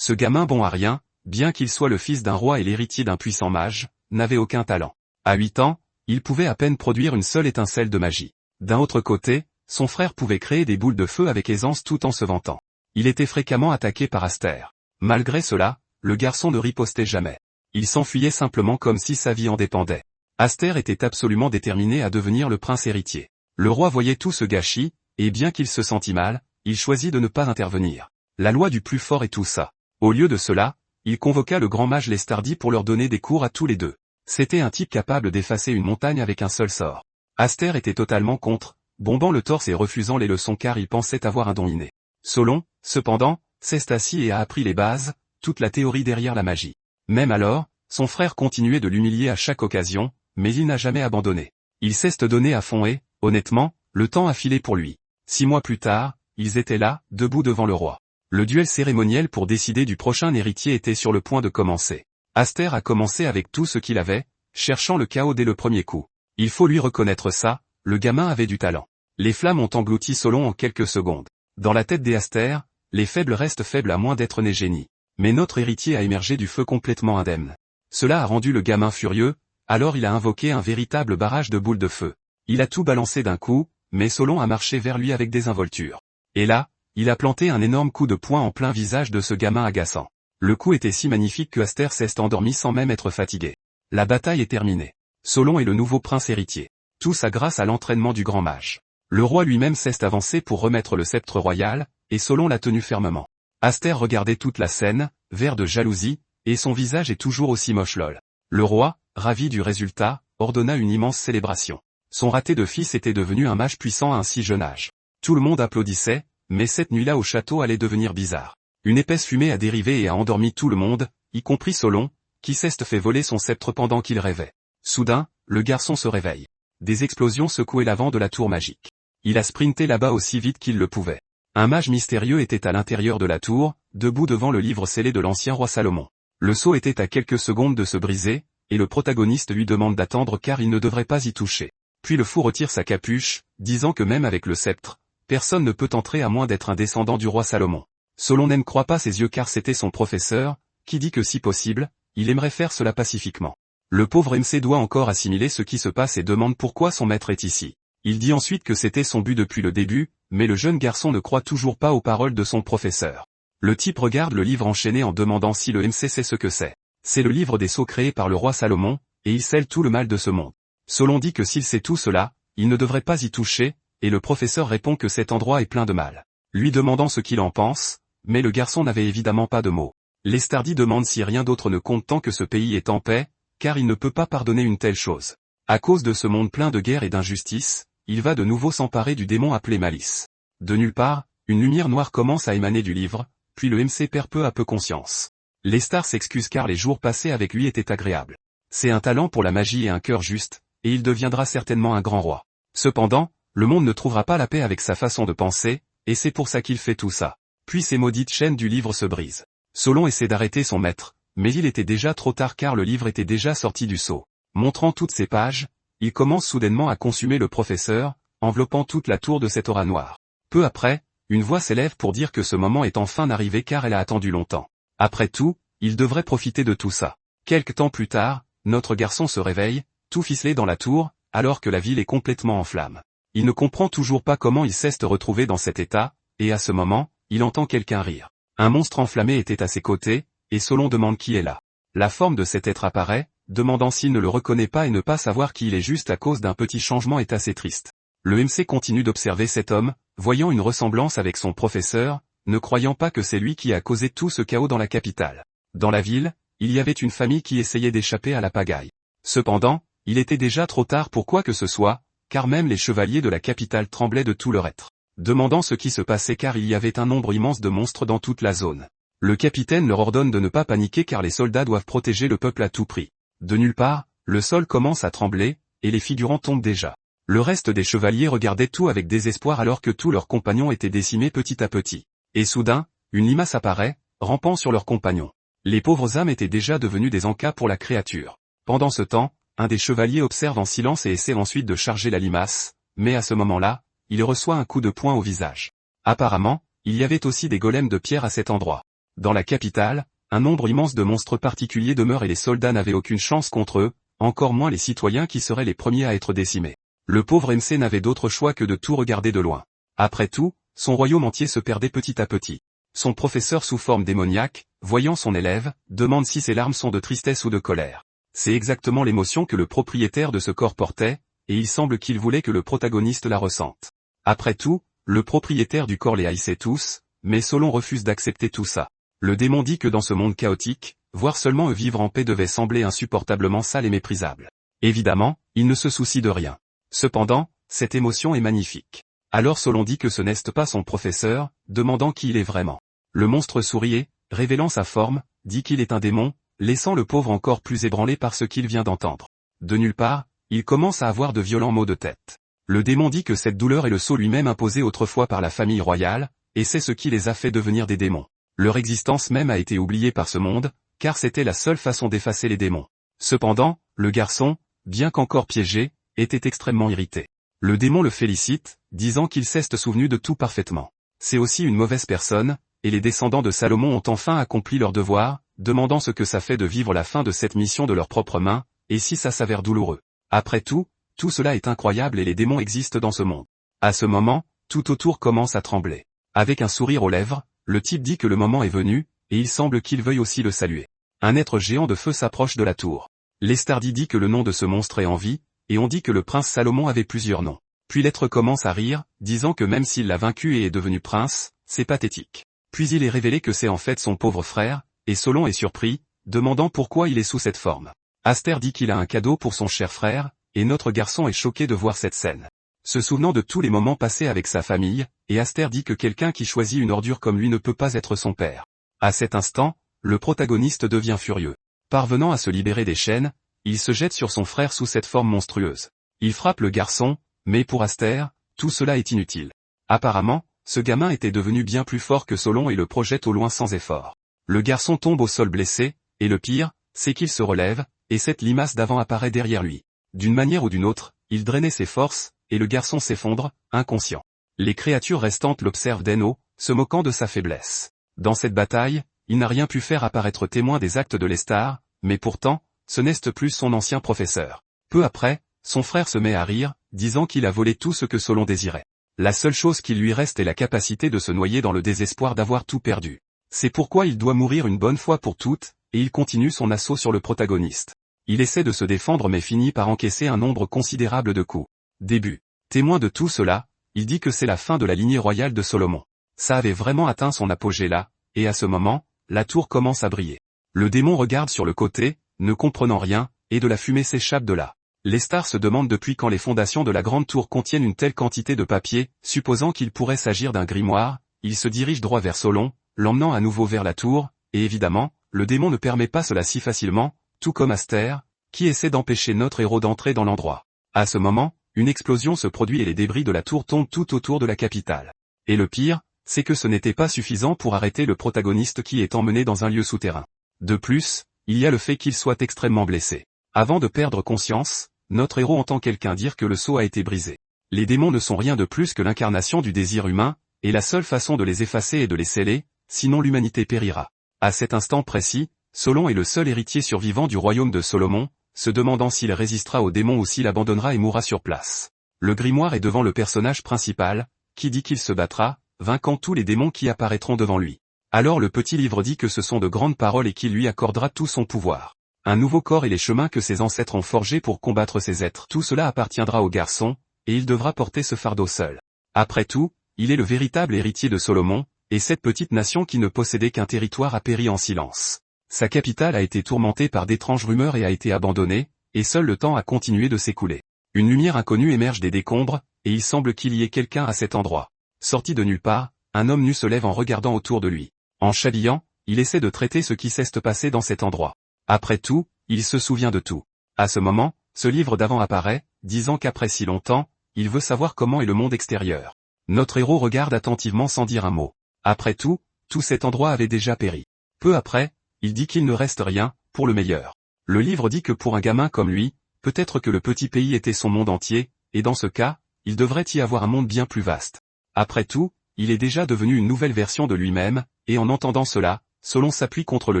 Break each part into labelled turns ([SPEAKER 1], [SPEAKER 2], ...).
[SPEAKER 1] Ce gamin bon à rien, bien qu'il soit le fils d'un roi et l'héritier d'un puissant mage, n'avait aucun talent. À 8 ans, il pouvait à peine produire une seule étincelle de magie. D'un autre côté, son frère pouvait créer des boules de feu avec aisance tout en se vantant. Il était fréquemment attaqué par Aster. Malgré cela, le garçon ne ripostait jamais. Il s'enfuyait simplement comme si sa vie en dépendait. Aster était absolument déterminé à devenir le prince héritier. Le roi voyait tout ce gâchis, et bien qu'il se sentît mal, il choisit de ne pas intervenir. La loi du plus fort et tout ça. Au lieu de cela, il convoqua le grand mage Lestardi pour leur donner des cours à tous les deux. C'était un type capable d'effacer une montagne avec un seul sort. Aster était totalement contre, bombant le torse et refusant les leçons car il pensait avoir un don inné. Solon, cependant, s'est assis et a appris les bases, toute la théorie derrière la magie. Même alors, son frère continuait de l'humilier à chaque occasion, mais il n'a jamais abandonné. Il s'est donné à fond et, honnêtement, le temps a filé pour lui. 6 mois plus tard, ils étaient là, debout devant le roi. Le duel cérémoniel pour décider du prochain héritier était sur le point de commencer. Aster a commencé avec tout ce qu'il avait, cherchant le chaos dès le premier coup. Il faut lui reconnaître ça, le gamin avait du talent. Les flammes ont englouti Solon en quelques secondes. Dans la tête des Aster, les faibles restent faibles à moins d'être nés génies. Mais notre héritier a émergé du feu complètement indemne. Cela a rendu le gamin furieux, alors il a invoqué un véritable barrage de boules de feu. Il a tout balancé d'un coup, mais Solon a marché vers lui avec désinvolture. Et là, il a planté un énorme coup de poing en plein visage de ce gamin agaçant. Le coup était si magnifique que Aster s'est endormi sans même être fatigué. La bataille est terminée. Solon est le nouveau prince héritier. Tout ça grâce à l'entraînement du grand mage. Le roi lui-même s'est avancé pour remettre le sceptre royal, et Solon l'a tenu fermement. Aster regardait toute la scène, vert de jalousie, et son visage est toujours aussi moche lol. Le roi, ravi du résultat, ordonna une immense célébration. Son raté de fils était devenu un mage puissant à un si jeune âge. Tout le monde applaudissait, mais cette nuit-là au château allait devenir bizarre. Une épaisse fumée a dérivé et a endormi tout le monde, y compris Solon, qui s'est fait voler son sceptre pendant qu'il rêvait. Soudain, le garçon se réveille. Des explosions secouaient l'avant de la tour magique. Il a sprinté là-bas aussi vite qu'il le pouvait. Un mage mystérieux était à l'intérieur de la tour, debout devant le livre scellé de l'ancien roi Salomon. Le sceau était à quelques secondes de se briser, et le protagoniste lui demande d'attendre car il ne devrait pas y toucher. Puis le fou retire sa capuche, disant que même avec le sceptre, personne ne peut entrer à moins d'être un descendant du roi Salomon. Solon n'aime croit pas ses yeux car c'était son professeur, qui dit que si possible, il aimerait faire cela pacifiquement. Le pauvre MC doit encore assimiler ce qui se passe et demande pourquoi son maître est ici. Il dit ensuite que c'était son but depuis le début, mais le jeune garçon ne croit toujours pas aux paroles de son professeur. Le type regarde le livre enchaîné en demandant si le MC sait ce que c'est. C'est le livre des sceaux créé par le roi Salomon, et il scelle tout le mal de ce monde. Solon dit que s'il sait tout cela, il ne devrait pas y toucher, et le professeur répond que cet endroit est plein de mal. Lui demandant ce qu'il en pense, mais le garçon n'avait évidemment pas de mots. Lestardi demande si rien d'autre ne compte tant que ce pays est en paix, car il ne peut pas pardonner une telle chose. À cause de ce monde plein de guerre et d'injustice, il va de nouveau s'emparer du démon appelé Malice. De nulle part, une lumière noire commence à émaner du livre, puis le MC perd peu à peu conscience. Lestar s'excuse car les jours passés avec lui étaient agréables. C'est un talent pour la magie et un cœur juste, et il deviendra certainement un grand roi. Cependant, le monde ne trouvera pas la paix avec sa façon de penser, et c'est pour ça qu'il fait tout ça. Puis ces maudites chaînes du livre se brisent. Solon essaie d'arrêter son maître, mais il était déjà trop tard car le livre était déjà sorti du sceau. Montrant toutes ses pages, il commence soudainement à consumer le professeur, enveloppant toute la tour de cette aura noire. Peu après, une voix s'élève pour dire que ce moment est enfin arrivé car elle a attendu longtemps. Après tout, il devrait profiter de tout ça. Quelque temps plus tard, notre garçon se réveille, tout ficelé dans la tour, alors que la ville est complètement en flammes. Il ne comprend toujours pas comment il s'est retrouvé dans cet état, et à ce moment, il entend quelqu'un rire. Un monstre enflammé était à ses côtés, et Solon demande qui est là. La forme de cet être apparaît, demandant s'il ne le reconnaît pas et ne pas savoir qui il est juste à cause d'un petit changement est assez triste. Le MC continue d'observer cet homme, voyant une ressemblance avec son professeur, ne croyant pas que c'est lui qui a causé tout ce chaos dans la capitale. Dans la ville, il y avait une famille qui essayait d'échapper à la pagaille. Cependant, il était déjà trop tard pour quoi que ce soit, car même les chevaliers de la capitale tremblaient de tout leur être, demandant ce qui se passait car il y avait un nombre immense de monstres dans toute la zone. Le capitaine leur ordonne de ne pas paniquer car les soldats doivent protéger le peuple à tout prix. De nulle part, le sol commence à trembler, et les figurants tombent déjà. Le reste des chevaliers regardaient tout avec désespoir alors que tous leurs compagnons étaient décimés petit à petit. Et soudain, une limace apparaît, rampant sur leurs compagnons. Les pauvres âmes étaient déjà devenues des encas pour la créature. Pendant ce temps, un des chevaliers observe en silence et essaie ensuite de charger la limace, mais à ce moment-là, il reçoit un coup de poing au visage. Apparemment, il y avait aussi des golems de pierre à cet endroit. Dans la capitale, un nombre immense de monstres particuliers demeurent et les soldats n'avaient aucune chance contre eux, encore moins les citoyens qui seraient les premiers à être décimés. Le pauvre MC n'avait d'autre choix que de tout regarder de loin. Après tout, son royaume entier se perdait petit à petit. Son professeur sous forme démoniaque, voyant son élève, demande si ses larmes sont de tristesse ou de colère. C'est exactement l'émotion que le propriétaire de ce corps portait, et il semble qu'il voulait que le protagoniste la ressente. Après tout, le propriétaire du corps les haïssait tous, mais Solon refuse d'accepter tout ça. Le démon dit que dans ce monde chaotique, voir seulement eux vivre en paix devait sembler insupportablement sale et méprisable. Évidemment, il ne se soucie de rien. Cependant, cette émotion est magnifique. Alors Solon dit que ce n'est pas son professeur, demandant qui il est vraiment. Le monstre sourit, révélant sa forme, dit qu'il est un démon, laissant le pauvre encore plus ébranlé par ce qu'il vient d'entendre. De nulle part, il commence à avoir de violents maux de tête. Le démon dit que cette douleur est le sceau lui-même imposé autrefois par la famille royale, et c'est ce qui les a fait devenir des démons. Leur existence même a été oubliée par ce monde, car c'était la seule façon d'effacer les démons. Cependant, le garçon, bien qu'encore piégé, était extrêmement irrité. Le démon le félicite, disant qu'il s'est souvenu de tout parfaitement. C'est aussi une mauvaise personne, et les descendants de Salomon ont enfin accompli leur devoir, demandant ce que ça fait de vivre la fin de cette mission de leurs propres mains, et si ça s'avère douloureux. Après tout cela est incroyable et les démons existent dans ce monde. À ce moment, tout autour commence à trembler. Avec un sourire aux lèvres, le type dit que le moment est venu, et il semble qu'il veuille aussi le saluer. Un être géant de feu s'approche de la tour. Lestardi dit que le nom de ce monstre est en vie, et on dit que le prince Salomon avait plusieurs noms. Puis l'être commence à rire, disant que même s'il l'a vaincu et est devenu prince, c'est pathétique. Puis il est révélé que c'est en fait son pauvre frère, et Solon est surpris, demandant pourquoi il est sous cette forme. Aster dit qu'il a un cadeau pour son cher frère, et notre garçon est choqué de voir cette scène. Se souvenant de tous les moments passés avec sa famille, et Aster dit que quelqu'un qui choisit une ordure comme lui ne peut pas être son père. À cet instant, le protagoniste devient furieux. Parvenant à se libérer des chaînes, il se jette sur son frère sous cette forme monstrueuse. Il frappe le garçon, mais pour Aster, tout cela est inutile. Apparemment, ce gamin était devenu bien plus fort que Solon et le projette au loin sans effort. Le garçon tombe au sol blessé, et le pire, c'est qu'il se relève, et cette limace d'avant apparaît derrière lui. D'une manière ou d'une autre, il drainait ses forces, et le garçon s'effondre, inconscient. Les créatures restantes l'observent d'en haut, se moquant de sa faiblesse. Dans cette bataille, il n'a rien pu faire à part être témoin des actes de Lestar, mais pourtant, ce n'est plus son ancien professeur. Peu après, son frère se met à rire, disant qu'il a volé tout ce que Solon désirait. La seule chose qui lui reste est la capacité de se noyer dans le désespoir d'avoir tout perdu. C'est pourquoi il doit mourir une bonne fois pour toutes, et il continue son assaut sur le protagoniste. Il essaie de se défendre mais finit par encaisser un nombre considérable de coups. Début. Témoin de tout cela, il dit que c'est la fin de la lignée royale de Salomon. Ça avait vraiment atteint son apogée là, et à ce moment, la tour commence à briller. Le démon regarde sur le côté, ne comprenant rien, et de la fumée s'échappe de là. Lestar se demande depuis quand les fondations de la grande tour contiennent une telle quantité de papier, supposant qu'il pourrait s'agir d'un grimoire, il se dirige droit vers Solon, l'emmenant à nouveau vers la tour, et évidemment, le démon ne permet pas cela si facilement, tout comme Aster, qui essaie d'empêcher notre héros d'entrer dans l'endroit. À ce moment, une explosion se produit et les débris de la tour tombent tout autour de la capitale. Et le pire, c'est que ce n'était pas suffisant pour arrêter le protagoniste qui est emmené dans un lieu souterrain. De plus, il y a le fait qu'il soit extrêmement blessé. Avant de perdre conscience, notre héros entend quelqu'un dire que le sceau a été brisé. Les démons ne sont rien de plus que l'incarnation du désir humain, et la seule façon de les effacer est de les sceller, sinon l'humanité périra. À cet instant précis, Solon est le seul héritier survivant du royaume de Salomon, se demandant s'il résistera aux démons ou s'il abandonnera et mourra sur place. Le grimoire est devant le personnage principal, qui dit qu'il se battra, vainquant tous les démons qui apparaîtront devant lui. Alors le petit livre dit que ce sont de grandes paroles et qu'il lui accordera tout son pouvoir. Un nouveau corps et les chemins que ses ancêtres ont forgés pour combattre ces êtres. Tout cela appartiendra au garçon, et il devra porter ce fardeau seul. Après tout, il est le véritable héritier de Salomon, et cette petite nation qui ne possédait qu'un territoire a péri en silence. Sa capitale a été tourmentée par d'étranges rumeurs et a été abandonnée, et seul le temps a continué de s'écouler. Une lumière inconnue émerge des décombres, et il semble qu'il y ait quelqu'un à cet endroit. Sorti de nulle part, un homme nu se lève en regardant autour de lui. En chavillant, il essaie de traiter ce qui s'est passé dans cet endroit. Après tout, il se souvient de tout. À ce moment, ce livre d'avant apparaît, disant qu'après si longtemps, il veut savoir comment est le monde extérieur. Notre héros regarde attentivement sans dire un mot. Après tout cet endroit avait déjà péri. Peu après, il dit qu'il ne reste rien, pour le meilleur. Le livre dit que pour un gamin comme lui, peut-être que le petit pays était son monde entier, et dans ce cas, il devrait y avoir un monde bien plus vaste. Après tout, il est déjà devenu une nouvelle version de lui-même, et en entendant cela, Solon s'appuie contre le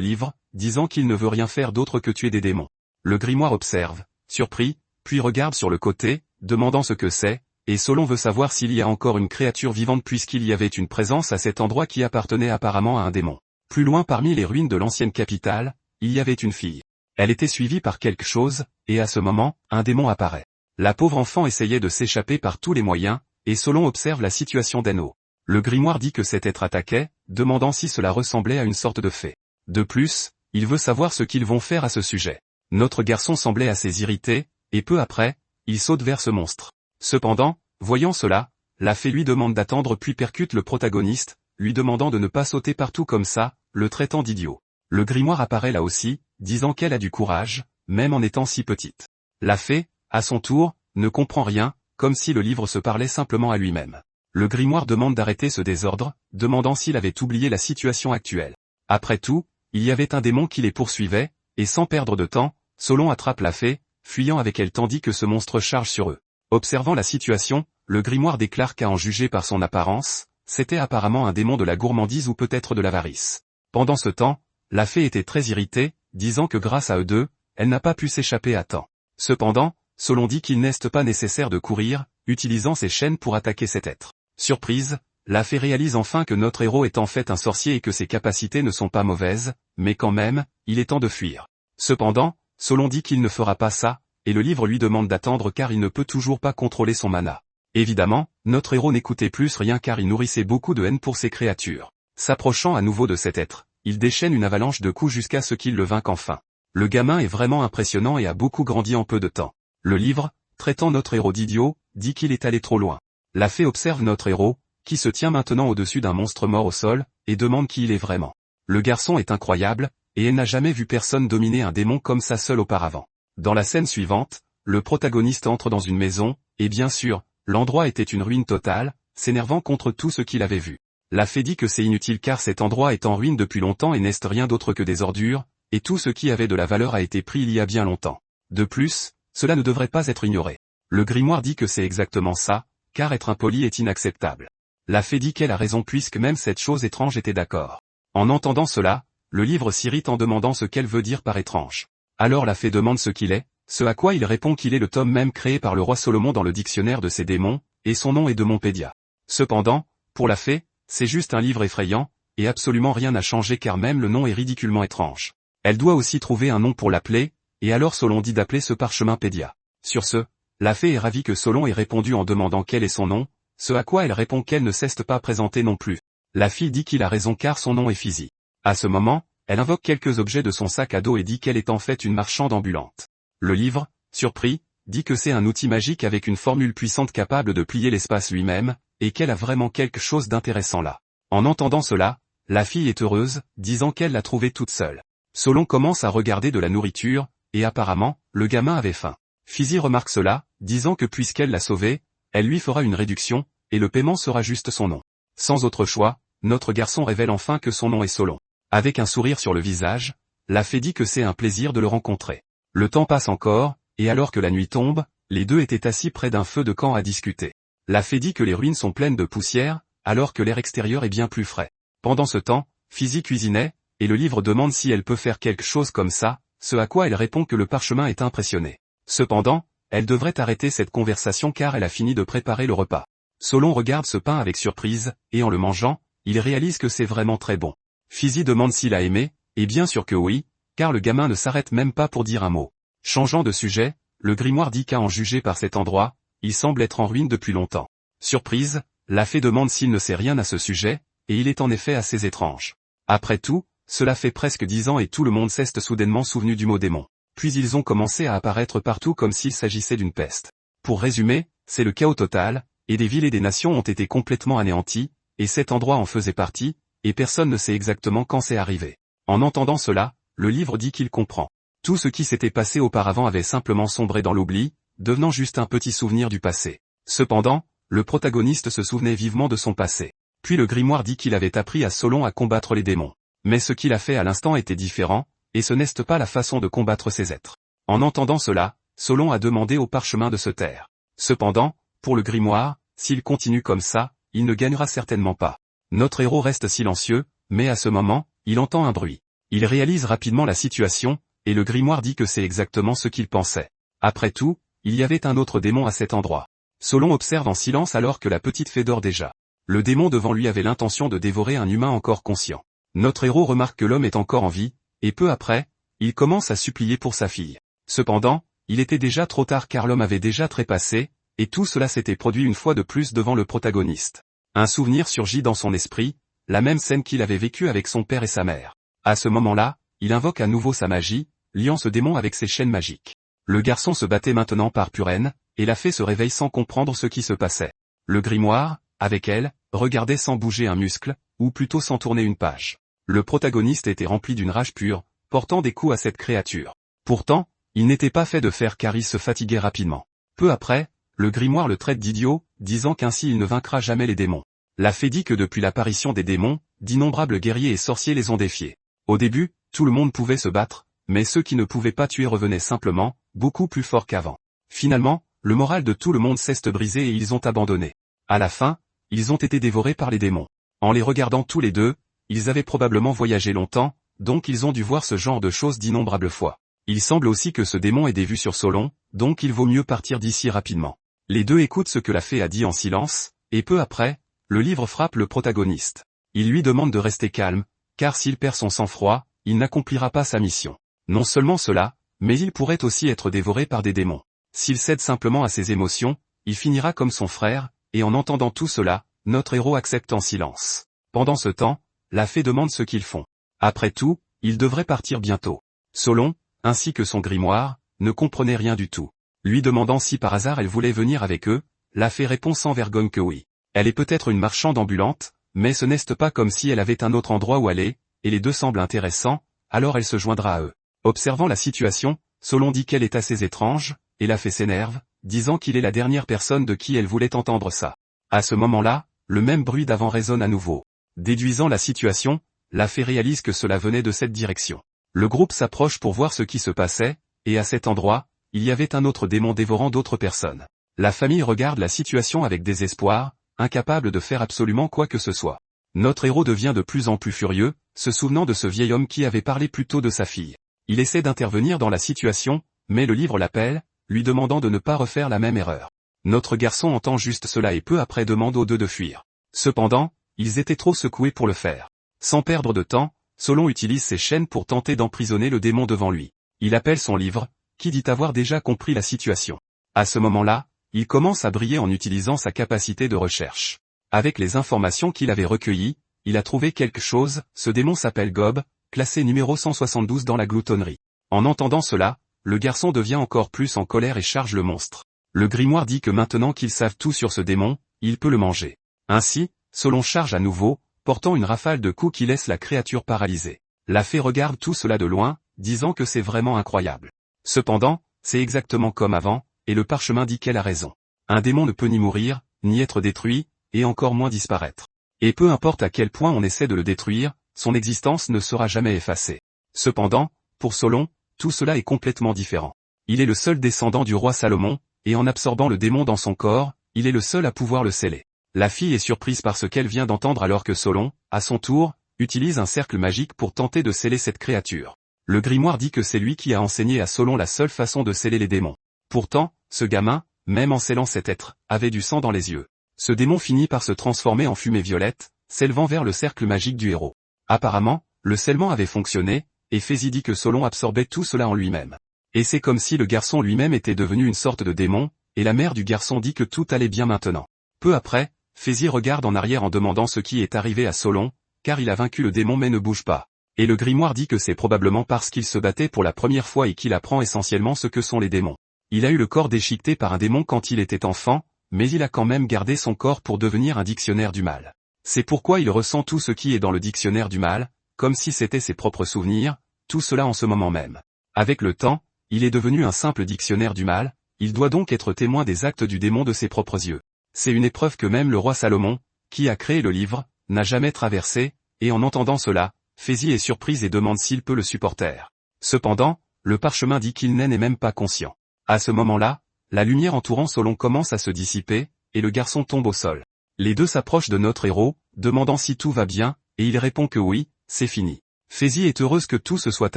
[SPEAKER 1] livre, disant qu'il ne veut rien faire d'autre que tuer des démons. Le grimoire observe, surpris, puis regarde sur le côté, demandant ce que c'est, et Solon veut savoir s'il y a encore une créature vivante puisqu'il y avait une présence à cet endroit qui appartenait apparemment à un démon. Plus loin parmi les ruines de l'ancienne capitale, il y avait une fille. Elle était suivie par quelque chose, et à ce moment, un démon apparaît. La pauvre enfant essayait de s'échapper par tous les moyens, et Solon observe la situation d'Enno. Le grimoire dit que cet être attaquait, demandant si cela ressemblait à une sorte de fée. De plus, il veut savoir ce qu'ils vont faire à ce sujet. Notre garçon semblait assez irrité, et peu après, il saute vers ce monstre. Cependant, voyant cela, la fée lui demande d'attendre puis percute le protagoniste, lui demandant de ne pas sauter partout comme ça, le traitant d'idiot. Le grimoire apparaît là aussi, disant qu'elle a du courage, même en étant si petite. La fée, à son tour, ne comprend rien, comme si le livre se parlait simplement à lui-même. Le grimoire demande d'arrêter ce désordre, demandant s'il avait oublié la situation actuelle. Après tout, il y avait un démon qui les poursuivait, et sans perdre de temps, Solon attrape la fée, fuyant avec elle tandis que ce monstre charge sur eux. Observant la situation, le grimoire déclare qu'à en juger par son apparence, c'était apparemment un démon de la gourmandise ou peut-être de l'avarice. Pendant ce temps, la fée était très irritée, disant que grâce à eux deux, elle n'a pas pu s'échapper à temps. Cependant, Solon dit qu'il n'est pas nécessaire de courir, utilisant ses chaînes pour attaquer cet être. Surprise, la fée réalise enfin que notre héros est en fait un sorcier et que ses capacités ne sont pas mauvaises, mais quand même, il est temps de fuir. Cependant, Solon dit qu'il ne fera pas ça, et le livre lui demande d'attendre car il ne peut toujours pas contrôler son mana. Évidemment, notre héros n'écoutait plus rien car il nourrissait beaucoup de haine pour ces créatures. S'approchant à nouveau de cet être, il déchaîne une avalanche de coups jusqu'à ce qu'il le vainque enfin. Le gamin est vraiment impressionnant et a beaucoup grandi en peu de temps. Le livre, traitant notre héros d'idiot, dit qu'il est allé trop loin. La fée observe notre héros, qui se tient maintenant au-dessus d'un monstre mort au sol, et demande qui il est vraiment. Le garçon est incroyable, et elle n'a jamais vu personne dominer un démon comme ça seul auparavant. Dans la scène suivante, le protagoniste entre dans une maison, et bien sûr, l'endroit était une ruine totale, s'énervant contre tout ce qu'il avait vu. La fée dit que c'est inutile car cet endroit est en ruine depuis longtemps et n'est rien d'autre que des ordures, et tout ce qui avait de la valeur a été pris il y a bien longtemps. De plus, cela ne devrait pas être ignoré. Le grimoire dit que c'est exactement ça, car être impoli est inacceptable. La fée dit qu'elle a raison puisque même cette chose étrange était d'accord. En entendant cela, le livre s'irrite en demandant ce qu'elle veut dire par étrange. Alors la fée demande ce qu'il est, ce à quoi il répond qu'il est le tome même créé par le roi Salomon dans le dictionnaire de ses démons, et son nom est de Montpédia. Cependant, pour la fée, c'est juste un livre effrayant, et absolument rien n'a changé car même le nom est ridiculement étrange. Elle doit aussi trouver un nom pour l'appeler, et alors Solon dit d'appeler ce parchemin Pédia. Sur ce, la fée est ravie que Solon ait répondu en demandant quel est son nom, ce à quoi elle répond qu'elle ne cesse pas présenter non plus. La fille dit qu'il a raison car son nom est Physi. À ce moment, elle invoque quelques objets de son sac à dos et dit qu'elle est en fait une marchande ambulante. Le livre, surpris, dit que c'est un outil magique avec une formule puissante capable de plier l'espace lui-même, et qu'elle a vraiment quelque chose d'intéressant là. En entendant cela, la fille est heureuse, disant qu'elle l'a trouvé toute seule. Solon commence à regarder de la nourriture, et apparemment, le gamin avait faim. Physi remarque cela, disant que puisqu'elle l'a sauvé, elle lui fera une réduction, et le paiement sera juste son nom. Sans autre choix, notre garçon révèle enfin que son nom est Solon. Avec un sourire sur le visage, la fée dit que c'est un plaisir de le rencontrer. Le temps passe encore, et alors que la nuit tombe, les deux étaient assis près d'un feu de camp à discuter. La fée dit que les ruines sont pleines de poussière, alors que l'air extérieur est bien plus frais. Pendant ce temps, Physi cuisinait, et le livre demande si elle peut faire quelque chose comme ça, ce à quoi elle répond que le parchemin est impressionné. Cependant, elle devrait arrêter cette conversation car elle a fini de préparer le repas. Solon regarde ce pain avec surprise, et en le mangeant, il réalise que c'est vraiment très bon. Physi demande s'il a aimé, et bien sûr que oui, car le gamin ne s'arrête même pas pour dire un mot. Changeant de sujet, le grimoire dit qu'à en juger par cet endroit, il semble être en ruine depuis longtemps. Surprise, la fée demande s'il ne sait rien à ce sujet, et il est en effet assez étrange. Après tout, cela fait presque 10 ans et tout le monde s'est soudainement souvenu du mot démon. Puis ils ont commencé à apparaître partout comme s'il s'agissait d'une peste. Pour résumer, c'est le chaos total, et des villes et des nations ont été complètement anéanties, et cet endroit en faisait partie, et personne ne sait exactement quand c'est arrivé. En entendant cela, le livre dit qu'il comprend. Tout ce qui s'était passé auparavant avait simplement sombré dans l'oubli, devenant juste un petit souvenir du passé. Cependant, le protagoniste se souvenait vivement de son passé. Puis le grimoire dit qu'il avait appris à Solon à combattre les démons. Mais ce qu'il a fait à l'instant était différent, et ce n'est pas la façon de combattre ces êtres. En entendant cela, Solon a demandé au parchemin de se taire. Cependant, pour le grimoire, s'il continue comme ça, il ne gagnera certainement pas. Notre héros reste silencieux, mais à ce moment, il entend un bruit. Il réalise rapidement la situation, et le grimoire dit que c'est exactement ce qu'il pensait. Après tout, il y avait un autre démon à cet endroit. Solon observe en silence alors que la petite fée dort déjà. Le démon devant lui avait l'intention de dévorer un humain encore conscient. Notre héros remarque que l'homme est encore en vie, et peu après, il commence à supplier pour sa fille. Cependant, il était déjà trop tard car l'homme avait déjà trépassé, et tout cela s'était produit une fois de plus devant le protagoniste. Un souvenir surgit dans son esprit, la même scène qu'il avait vécue avec son père et sa mère. À ce moment-là, il invoque à nouveau sa magie, liant ce démon avec ses chaînes magiques. Le garçon se battait maintenant par pure haine, et la fée se réveille sans comprendre ce qui se passait. Le grimoire, avec elle, regardait sans bouger un muscle, ou plutôt sans tourner une page. Le protagoniste était rempli d'une rage pure, portant des coups à cette créature. Pourtant, il n'était pas fait de fer car il se fatiguait rapidement. Peu après, le grimoire le traite d'idiot, disant qu'ainsi il ne vaincra jamais les démons. La fée dit que depuis l'apparition des démons, d'innombrables guerriers et sorciers les ont défiés. Au début, tout le monde pouvait se battre, mais ceux qui ne pouvaient pas tuer revenaient simplement, beaucoup plus forts qu'avant. Finalement, le moral de tout le monde s'est brisé et ils ont abandonné. À la fin, ils ont été dévorés par les démons. En les regardant tous les deux, ils avaient probablement voyagé longtemps, donc ils ont dû voir ce genre de choses d'innombrables fois. Il semble aussi que ce démon ait des vues sur Solon, donc il vaut mieux partir d'ici rapidement. Les deux écoutent ce que la fée a dit en silence, et peu après, le livre frappe le protagoniste. Il lui demande de rester calme, car s'il perd son sang-froid, il n'accomplira pas sa mission. Non seulement cela, mais il pourrait aussi être dévoré par des démons. S'il cède simplement à ses émotions, il finira comme son frère, et en entendant tout cela, notre héros accepte en silence. Pendant ce temps, la fée demande ce qu'ils font. Après tout, ils devraient partir bientôt. Solon, ainsi que son grimoire, ne comprenaient rien du tout. Lui demandant si par hasard elle voulait venir avec eux, la fée répond sans vergogne que oui. Elle est peut-être une marchande ambulante, mais ce n'est pas comme si elle avait un autre endroit où aller, et les deux semblent intéressants, alors elle se joindra à eux. Observant la situation, Solon dit qu'elle est assez étrange, et la fée s'énerve, disant qu'il est la dernière personne de qui elle voulait entendre ça. À ce moment-là, le même bruit d'avant résonne à nouveau. Déduisant la situation, la fée réalise que cela venait de cette direction. Le groupe s'approche pour voir ce qui se passait, et à cet endroit, il y avait un autre démon dévorant d'autres personnes. La famille regarde la situation avec désespoir, incapable de faire absolument quoi que ce soit. Notre héros devient de plus en plus furieux, se souvenant de ce vieil homme qui avait parlé plus tôt de sa fille. Il essaie d'intervenir dans la situation, mais le livre l'appelle, lui demandant de ne pas refaire la même erreur. Notre garçon entend juste cela et peu après demande aux deux de fuir. Cependant, ils étaient trop secoués pour le faire. Sans perdre de temps, Solon utilise ses chaînes pour tenter d'emprisonner le démon devant lui. Il appelle son livre, qui dit avoir déjà compris la situation. À ce moment-là, il commence à briller en utilisant sa capacité de recherche. Avec les informations qu'il avait recueillies, il a trouvé quelque chose, ce démon s'appelle Gob, classé numéro 172 dans la gloutonnerie. En entendant cela, le garçon devient encore plus en colère et charge le monstre. Le grimoire dit que maintenant qu'ils savent tout sur ce démon, il peut le manger. Ainsi, Solon charge à nouveau, portant une rafale de coups qui laisse la créature paralysée. La fée regarde tout cela de loin, disant que c'est vraiment incroyable. Cependant, c'est exactement comme avant, et le parchemin dit qu'elle a raison. Un démon ne peut ni mourir, ni être détruit, et encore moins disparaître. Et peu importe à quel point on essaie de le détruire, son existence ne sera jamais effacée. Cependant, pour Solon, tout cela est complètement différent. Il est le seul descendant du roi Salomon, et en absorbant le démon dans son corps, il est le seul à pouvoir le sceller. La fille est surprise par ce qu'elle vient d'entendre alors que Solon, à son tour, utilise un cercle magique pour tenter de sceller cette créature. Le grimoire dit que c'est lui qui a enseigné à Solon la seule façon de sceller les démons. Pourtant, ce gamin, même en scellant cet être, avait du sang dans les yeux. Ce démon finit par se transformer en fumée violette, s'élevant vers le cercle magique du héros. Apparemment, le scellement avait fonctionné, et Fézi dit que Solon absorbait tout cela en lui-même. Et c'est comme si le garçon lui-même était devenu une sorte de démon, et la mère du garçon dit que tout allait bien maintenant. Peu après, Fézi regarde en arrière en demandant ce qui est arrivé à Solon, car il a vaincu le démon mais ne bouge pas. Et le grimoire dit que c'est probablement parce qu'il se battait pour la première fois et qu'il apprend essentiellement ce que sont les démons. Il a eu le corps déchiqueté par un démon quand il était enfant, mais il a quand même gardé son corps pour devenir un dictionnaire du mal. C'est pourquoi il ressent tout ce qui est dans le dictionnaire du mal, comme si c'était ses propres souvenirs, tout cela en ce moment même. Avec le temps, il est devenu un simple dictionnaire du mal, il doit donc être témoin des actes du démon de ses propres yeux. C'est une épreuve que même le roi Salomon, qui a créé le livre, n'a jamais traversée, et en entendant cela, Fézi est surprise et demande s'il peut le supporter. Cependant, le parchemin dit qu'il n'est même pas conscient. À ce moment-là, la lumière entourant Solon commence à se dissiper, et le garçon tombe au sol. Les deux s'approchent de notre héros, demandant si tout va bien, et il répond que oui, c'est fini. Fézi est heureuse que tout se soit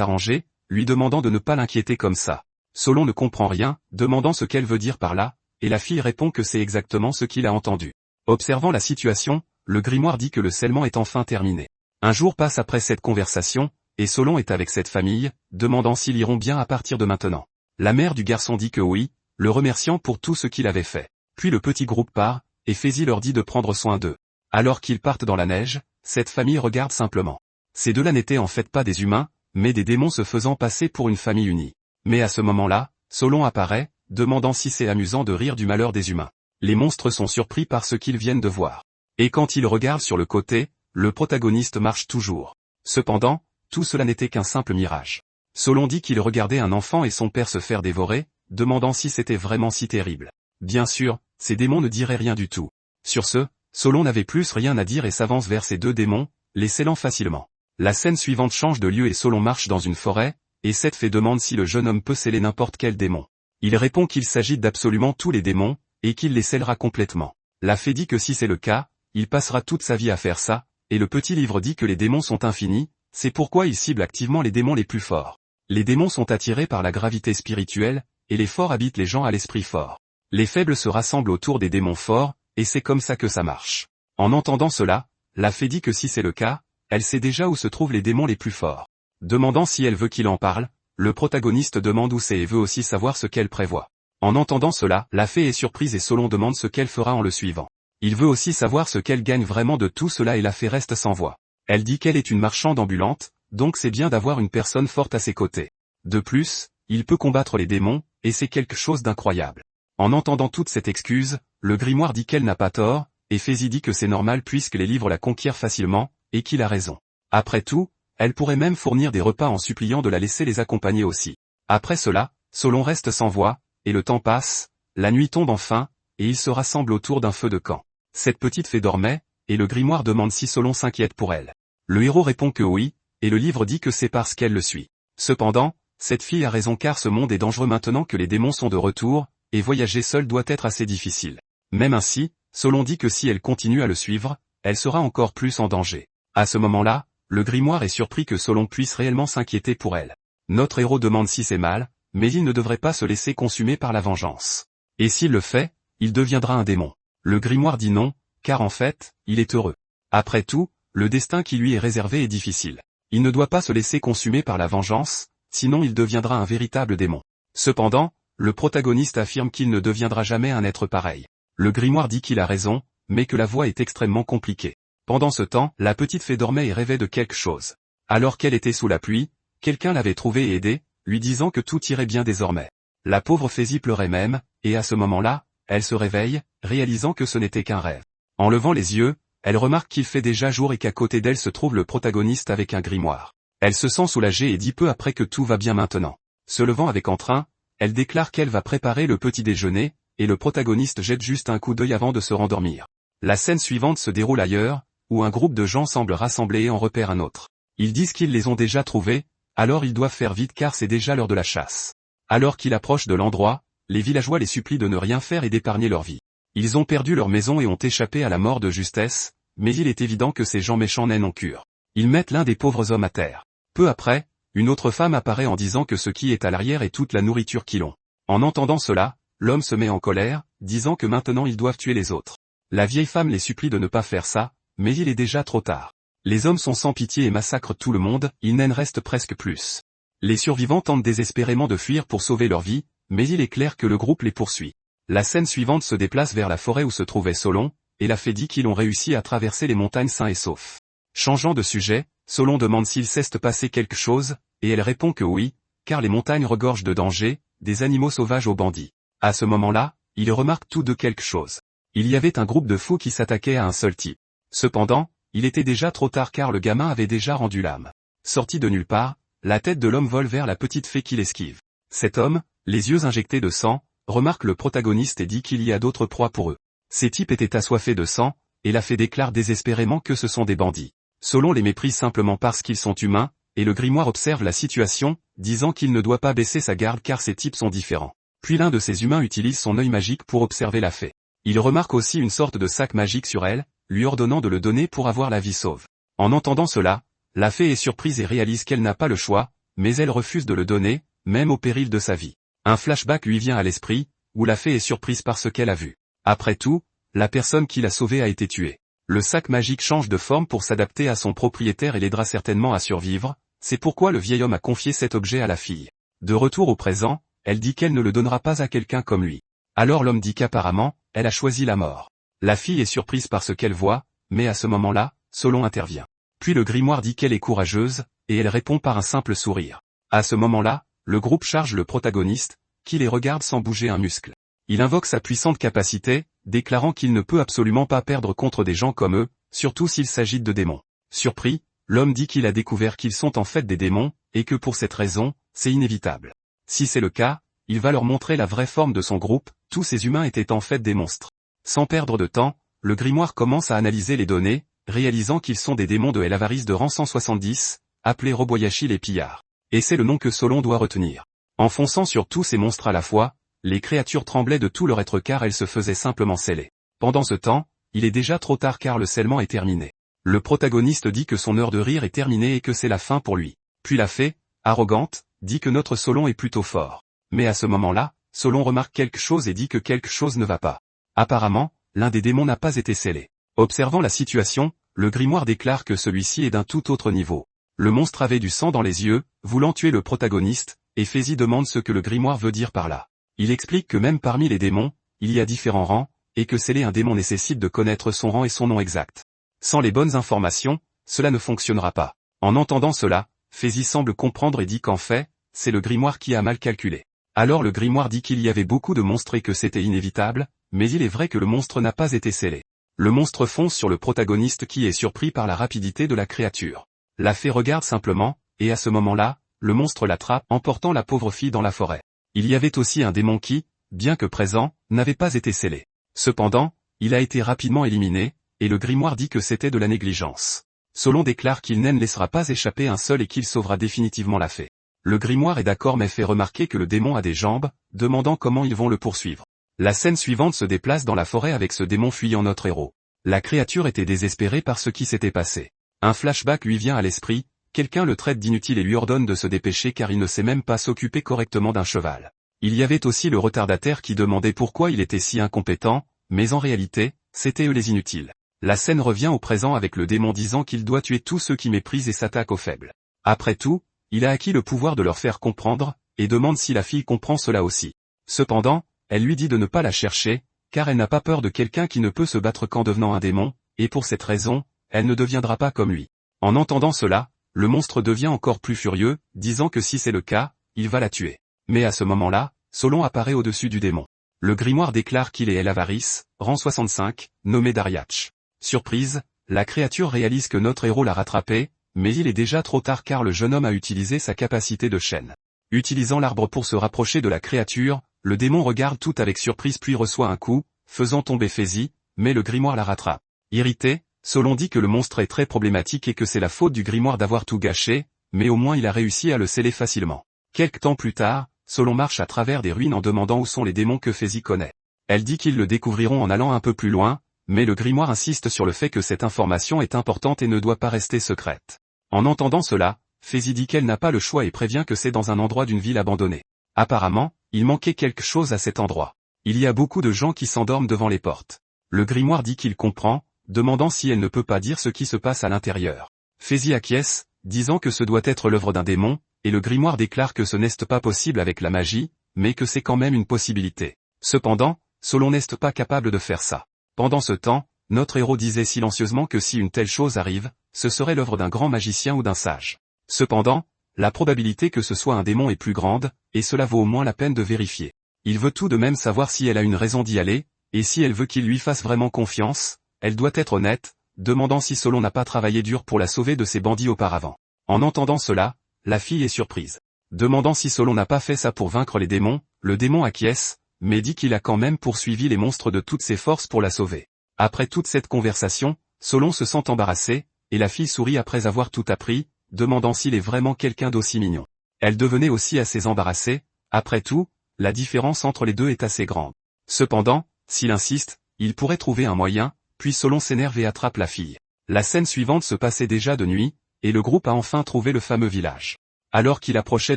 [SPEAKER 1] arrangé, lui demandant de ne pas l'inquiéter comme ça. Solon ne comprend rien, demandant ce qu'elle veut dire par là, et la fille répond que c'est exactement ce qu'il a entendu. Observant la situation, le grimoire dit que le scellement est enfin terminé. Un jour passe après cette conversation, et Solon est avec cette famille, demandant s'ils iront bien à partir de maintenant. La mère du garçon dit que oui, le remerciant pour tout ce qu'il avait fait. Puis le petit groupe part, et Fézi leur dit de prendre soin d'eux. Alors qu'ils partent dans la neige, cette famille regarde simplement. Ces deux-là n'étaient en fait pas des humains, mais des démons se faisant passer pour une famille unie. Mais à ce moment-là, Solon apparaît, demandant si c'est amusant de rire du malheur des humains. Les monstres sont surpris par ce qu'ils viennent de voir. Et quand ils regardent sur le côté, le protagoniste marche toujours. Cependant, tout cela n'était qu'un simple mirage. Solon dit qu'il regardait un enfant et son père se faire dévorer, demandant si c'était vraiment si terrible. Bien sûr, ces démons ne diraient rien du tout. Sur ce, Solon n'avait plus rien à dire et s'avance vers ces deux démons, les scellant facilement. La scène suivante change de lieu et Solon marche dans une forêt, et cette fée demande si le jeune homme peut sceller n'importe quel démon. Il répond qu'il s'agit d'absolument tous les démons, et qu'il les scellera complètement. La fée dit que si c'est le cas, il passera toute sa vie à faire ça, et le petit livre dit que les démons sont infinis, c'est pourquoi il cible activement les démons les plus forts. Les démons sont attirés par la gravité spirituelle, et les forts habitent les gens à l'esprit fort. Les faibles se rassemblent autour des démons forts, et c'est comme ça que ça marche. En entendant cela, la fée dit que si c'est le cas, elle sait déjà où se trouvent les démons les plus forts. Demandant si elle veut qu'il en parle, le protagoniste demande où c'est et veut aussi savoir ce qu'elle prévoit. En entendant cela, la fée est surprise et Solon demande ce qu'elle fera en le suivant. Il veut aussi savoir ce qu'elle gagne vraiment de tout cela et la fée reste sans voix. Elle dit qu'elle est une marchande ambulante, donc c'est bien d'avoir une personne forte à ses côtés. De plus, il peut combattre les démons, et c'est quelque chose d'incroyable. En entendant toute cette excuse, le grimoire dit qu'elle n'a pas tort, et Fézi dit que c'est normal puisque les livres la conquièrent facilement, et qu'il a raison. Après tout, elle pourrait même fournir des repas en suppliant de la laisser les accompagner aussi. Après cela, Solon reste sans voix, et le temps passe, la nuit tombe enfin, et ils se rassemblent autour d'un feu de camp. Cette petite fée dormait, et le grimoire demande si Solon s'inquiète pour elle. Le héros répond que oui, et le livre dit que c'est parce qu'elle le suit. Cependant, cette fille a raison car ce monde est dangereux maintenant que les démons sont de retour, et voyager seule doit être assez difficile. Même ainsi, Solon dit que si elle continue à le suivre, elle sera encore plus en danger. À ce moment-là, le grimoire est surpris que Solon puisse réellement s'inquiéter pour elle. Notre héros demande si c'est mal, mais il ne devrait pas se laisser consumer par la vengeance. Et s'il le fait, il deviendra un démon. Le grimoire dit non, car en fait, il est heureux. Après tout, le destin qui lui est réservé est difficile. Il ne doit pas se laisser consumer par la vengeance, sinon il deviendra un véritable démon. Cependant, le protagoniste affirme qu'il ne deviendra jamais un être pareil. Le grimoire dit qu'il a raison, mais que la voie est extrêmement compliquée. Pendant ce temps, la petite fée dormait et rêvait de quelque chose. Alors qu'elle était sous la pluie, quelqu'un l'avait trouvée et aidée, lui disant que tout irait bien désormais. La pauvre Fézi pleurait même, et à ce moment-là, elle se réveille, réalisant que ce n'était qu'un rêve. En levant les yeux, elle remarque qu'il fait déjà jour et qu'à côté d'elle se trouve le protagoniste avec un grimoire. Elle se sent soulagée et dit peu après que tout va bien maintenant. Se levant avec entrain, elle déclare qu'elle va préparer le petit déjeuner, et le protagoniste jette juste un coup d'œil avant de se rendormir. La scène suivante se déroule ailleurs, où un groupe de gens semble rassemblés et en repère un autre. Ils disent qu'ils les ont déjà trouvés, alors ils doivent faire vite car c'est déjà l'heure de la chasse. Alors qu'il approche de l'endroit, les villageois les supplient de ne rien faire et d'épargner leur vie. Ils ont perdu leur maison et ont échappé à la mort de justesse, mais il est évident que ces gens méchants n'en ont cure. Ils mettent l'un des pauvres hommes à terre. Peu après, une autre femme apparaît en disant que ce qui est à l'arrière est toute la nourriture qu'ils ont. En entendant cela, l'homme se met en colère, disant que maintenant ils doivent tuer les autres. La vieille femme les supplie de ne pas faire ça, mais il est déjà trop tard. Les hommes sont sans pitié et massacrent tout le monde, il n'en reste presque plus. Les survivants tentent désespérément de fuir pour sauver leur vie, mais il est clair que le groupe les poursuit. La scène suivante se déplace vers la forêt où se trouvait Solon, et la fée dit qu'ils ont réussi à traverser les montagnes sains et saufs. Changeant de sujet, Solon demande s'il cesse de passer quelque chose, et elle répond que oui, car les montagnes regorgent de dangers, des animaux sauvages aux bandits. À ce moment-là, il remarque tout de quelque chose. Il y avait un groupe de fous qui s'attaquait à un seul type. Cependant, il était déjà trop tard car le gamin avait déjà rendu l'âme. Sorti de nulle part, la tête de l'homme vole vers la petite fée qui l'esquive. Cet homme, les yeux injectés de sang, remarque le protagoniste et dit qu'il y a d'autres proies pour eux. Ces types étaient assoiffés de sang, et la fée déclare désespérément que ce sont des bandits. Solon les méprise simplement parce qu'ils sont humains, et le grimoire observe la situation, disant qu'il ne doit pas baisser sa garde car ces types sont différents. Puis l'un de ces humains utilise son œil magique pour observer la fée. Il remarque aussi une sorte de sac magique sur elle, lui ordonnant de le donner pour avoir la vie sauve. En entendant cela, La fée est surprise et réalise qu'elle n'a pas le choix, mais elle refuse de le donner, même au péril de sa vie. Un flashback lui vient à l'esprit, où la fée est surprise par ce qu'elle a vu. Après tout, la personne qui l'a sauvée a été tuée. Le sac magique change de forme pour s'adapter à son propriétaire et l'aidera certainement à survivre, c'est pourquoi le vieil homme a confié cet objet à la fille. De retour au présent, elle dit qu'elle ne le donnera pas à quelqu'un comme lui. Alors l'homme dit qu'apparemment, elle a choisi la mort. La fille est surprise par ce qu'elle voit, mais à ce moment-là, Solon intervient. Puis le grimoire dit qu'elle est courageuse, et elle répond par un simple sourire. À ce moment-là, le groupe charge le protagoniste, qui les regarde sans bouger un muscle. Il invoque sa puissante capacité, déclarant qu'il ne peut absolument pas perdre contre des gens comme eux, surtout s'il s'agit de démons. Surpris, l'homme dit qu'il a découvert qu'ils sont en fait des démons, et que pour cette raison, c'est inévitable. Si c'est le cas, il va leur montrer la vraie forme de son groupe, tous ces humains étaient en fait des monstres. Sans perdre de temps, le grimoire commence à analyser les données, réalisant qu'ils sont des démons de El Avaris de rang 170, appelés Roboyashi les pillards. Et c'est le nom que Solon doit retenir. En fonçant sur tous ces monstres à la fois, les créatures tremblaient de tout leur être car elles se faisaient simplement sceller. Pendant ce temps, il est déjà trop tard car le scellement est terminé. Le protagoniste dit que son heure de rire est terminée et que c'est la fin pour lui. Puis la fée, arrogante, dit que notre Solon est plutôt fort. Mais à ce moment-là, Solon remarque quelque chose et dit que quelque chose ne va pas. Apparemment, l'un des démons n'a pas été scellé. Observant la situation, le grimoire déclare que celui-ci est d'un tout autre niveau. Le monstre avait du sang dans les yeux, voulant tuer le protagoniste, et Fézi demande ce que le grimoire veut dire par là. Il explique que même parmi les démons, il y a différents rangs, et que sceller un démon nécessite de connaître son rang et son nom exact. Sans les bonnes informations, cela ne fonctionnera pas. En entendant cela, Fézi semble comprendre et dit qu'en fait, c'est le grimoire qui a mal calculé. Alors le grimoire dit qu'il y avait beaucoup de monstres et que c'était inévitable, mais il est vrai que le monstre n'a pas été scellé. Le monstre fonce sur le protagoniste qui est surpris par la rapidité de la créature. La fée regarde simplement, et à ce moment-là, le monstre l'attrape, emportant la pauvre fille dans la forêt. Il y avait aussi un démon qui, bien que présent, n'avait pas été scellé. Cependant, il a été rapidement éliminé, et le grimoire dit que c'était de la négligence. Solon déclare qu'il ne laissera pas échapper un seul et qu'il sauvera définitivement la fée. Le grimoire est d'accord mais fait remarquer que le démon a des jambes, demandant comment ils vont le poursuivre. La scène suivante se déplace dans la forêt avec ce démon fuyant notre héros. La créature était désespérée par ce qui s'était passé. Un flashback lui vient à l'esprit, quelqu'un le traite d'inutile et lui ordonne de se dépêcher car il ne sait même pas s'occuper correctement d'un cheval. Il y avait aussi le retardataire qui demandait pourquoi il était si incompétent, mais en réalité, c'étaient eux les inutiles. La scène revient au présent avec le démon disant qu'il doit tuer tous ceux qui méprisent et s'attaquent aux faibles. Après tout, il a acquis le pouvoir de leur faire comprendre, et demande si la fille comprend cela aussi. Cependant, elle lui dit de ne pas la chercher, car elle n'a pas peur de quelqu'un qui ne peut se battre qu'en devenant un démon, et pour cette raison, elle ne deviendra pas comme lui. En entendant cela, le monstre devient encore plus furieux, disant que si c'est le cas, il va la tuer. Mais à ce moment-là, Solon apparaît au-dessus du démon. Le grimoire déclare qu'il est El Avaris, rang 65, nommé Dariach. Surprise, la créature réalise que notre héros l'a rattrapé, mais il est déjà trop tard car le jeune homme a utilisé sa capacité de chaîne. Utilisant l'arbre pour se rapprocher de la créature, le démon regarde tout avec surprise puis reçoit un coup, faisant tomber Fézi, mais le grimoire la rattrape. Irrité, Solon dit que le monstre est très problématique et que c'est la faute du grimoire d'avoir tout gâché, mais au moins il a réussi à le sceller facilement. Quelque temps plus tard, Solon marche à travers des ruines en demandant où sont les démons que Fézi connaît. Elle dit qu'ils le découvriront en allant un peu plus loin, mais le grimoire insiste sur le fait que cette information est importante et ne doit pas rester secrète. En entendant cela, Fézi dit qu'elle n'a pas le choix et prévient que c'est dans un endroit d'une ville abandonnée. Apparemment, il manquait quelque chose à cet endroit. Il y a beaucoup de gens qui s'endorment devant les portes. Le grimoire dit qu'il comprend, demandant si elle ne peut pas dire ce qui se passe à l'intérieur. Fézi acquiesce, disant que ce doit être l'œuvre d'un démon, et le grimoire déclare que ce n'est pas possible avec la magie, mais que c'est quand même une possibilité. Cependant, Solon n'est pas capable de faire ça. Pendant ce temps, notre héros disait silencieusement que si une telle chose arrive, ce serait l'œuvre d'un grand magicien ou d'un sage. Cependant, la probabilité que ce soit un démon est plus grande, et cela vaut au moins la peine de vérifier. Il veut tout de même savoir si elle a une raison d'y aller, et si elle veut qu'il lui fasse vraiment confiance, elle doit être honnête, demandant si Solon n'a pas travaillé dur pour la sauver de ces bandits auparavant. En entendant cela, la fille est surprise. Demandant si Solon n'a pas fait ça pour vaincre les démons, le démon acquiesce, mais dit qu'il a quand même poursuivi les monstres de toutes ses forces pour la sauver. Après toute cette conversation, Solon se sent embarrassé, et la fille sourit après avoir tout appris, demandant s'il est vraiment quelqu'un d'aussi mignon. Elle devenait aussi assez embarrassée, après tout, la différence entre les deux est assez grande. Cependant, s'il insiste, il pourrait trouver un moyen, puis Solon s'énerve et attrape la fille. La scène suivante se passait déjà de nuit, et le groupe a enfin trouvé le fameux village. Alors qu'il approchait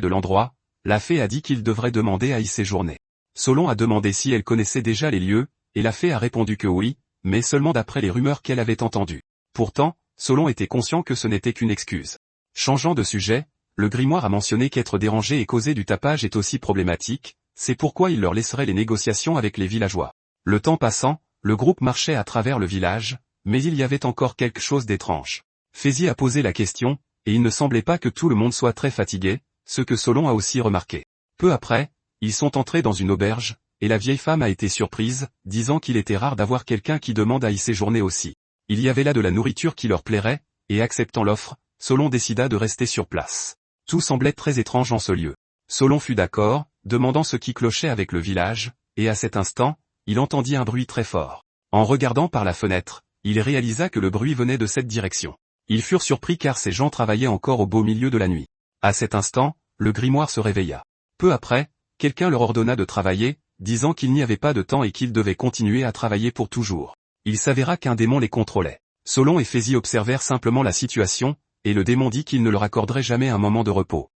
[SPEAKER 1] de l'endroit, la fée a dit qu'il devrait demander à y séjourner. Solon a demandé si elle connaissait déjà les lieux, et la fée a répondu que oui, mais seulement d'après les rumeurs qu'elle avait entendues. Pourtant, Solon était conscient que ce n'était qu'une excuse. Changeant de sujet, le grimoire a mentionné qu'être dérangé et causer du tapage est aussi problématique, c'est pourquoi il leur laisserait les négociations avec les villageois. Le temps passant, le groupe marchait à travers le village, mais il y avait encore quelque chose d'étrange. Fézy a posé la question, et il ne semblait pas que tout le monde soit très fatigué, ce que Solon a aussi remarqué. Peu après, ils sont entrés dans une auberge, et la vieille femme a été surprise, disant qu'il était rare d'avoir quelqu'un qui demande à y séjourner aussi. Il y avait là de la nourriture qui leur plairait, et acceptant l'offre, Solon décida de rester sur place. Tout semblait très étrange en ce lieu. Solon fut d'accord, demandant ce qui clochait avec le village, et à cet instant, il entendit un bruit très fort. En regardant par la fenêtre, il réalisa que le bruit venait de cette direction. Ils furent surpris car ces gens travaillaient encore au beau milieu de la nuit. À cet instant, le grimoire se réveilla. Peu après, quelqu'un leur ordonna de travailler, disant qu'il n'y avait pas de temps et qu'ils devaient continuer à travailler pour toujours. Il s'avéra qu'un démon les contrôlait. Solon et Fézy observèrent simplement la situation, et le démon dit qu'il ne leur accorderait jamais un moment de repos.